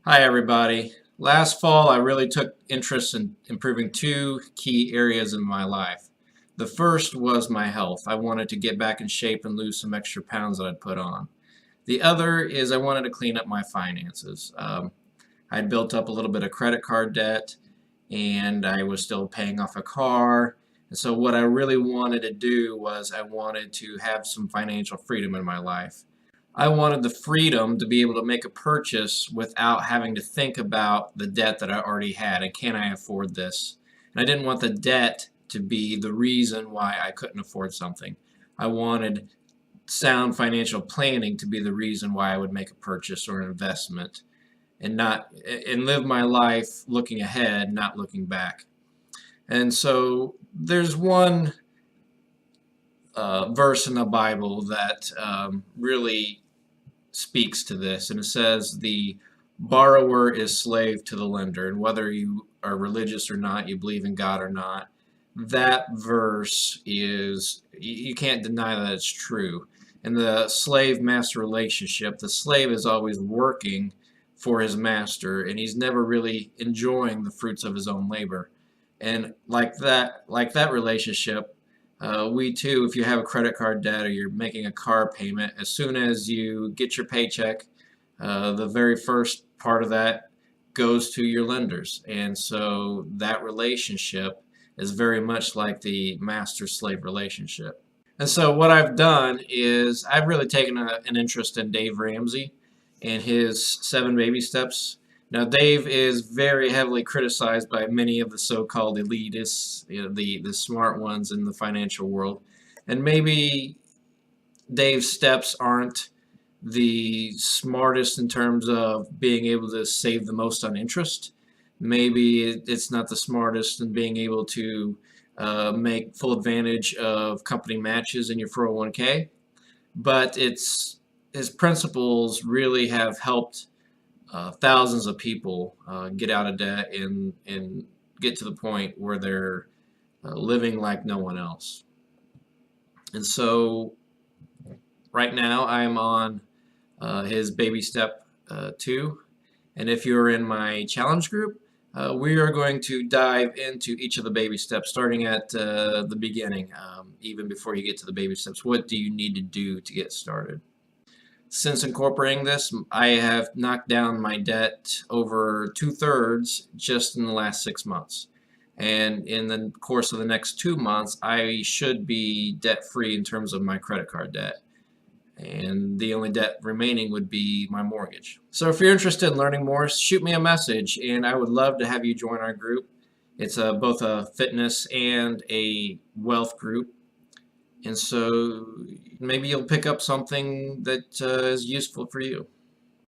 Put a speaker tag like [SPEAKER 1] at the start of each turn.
[SPEAKER 1] Hi, everybody. Last fall, I really took interest in improving two key areas in my life. The first was my health. I wanted to get back in shape and lose some extra pounds that I'd put on. The other is I wanted to clean up my finances. I'd built up a little bit of credit card debt and I was still paying off a car. And so, what I really wanted to do was I wanted to have some financial freedom in my life. I wanted the freedom to be able to make a purchase without having to think about the debt that I already had and can I afford this? And I didn't want the debt to be the reason why I couldn't afford something. I wanted sound financial planning to be the reason why I would make a purchase or an investment and live my life looking ahead, not looking back. And so there's one verse in the Bible that really speaks to this, and it says the borrower is slave to the lender. And whether you are religious or not, you believe in God or not, that verse is, you can't deny that it's true. In the slave master relationship, the slave is always working for his master and he's never really enjoying the fruits of his own labor. And like that relationship, we too, if you have a credit card debt or you're making a car payment, as soon as you get your paycheck, the very first part of that goes to your lenders. And so that relationship is very much like the master-slave relationship. And so what I've done is I've really taken an interest in Dave Ramsey and his 7 baby steps. Now, Dave is very heavily criticized by many of the so-called elitists, the smart ones in the financial world. And maybe Dave's steps aren't the smartest in terms of being able to save the most on interest. Maybe it's not the smartest in being able to make full advantage of company matches in your 401k, but his principles really have helped thousands of people get out of debt and get to the point where they're living like no one else. And so right now I'm on his baby step 2. And if you're in my challenge group, we are going to dive into each of the baby steps, starting at the beginning, even before you get to the baby steps. What do you need to do to get started? Since incorporating this, I have knocked down my debt over 2/3 just in the last 6 months. And in the course of the next 2 months, I should be debt free in terms of my credit card debt. And the only debt remaining would be my mortgage. So if you're interested in learning more, shoot me a message and I would love to have you join our group. It's both a fitness and a wealth group. And so maybe you'll pick up something that is useful for you.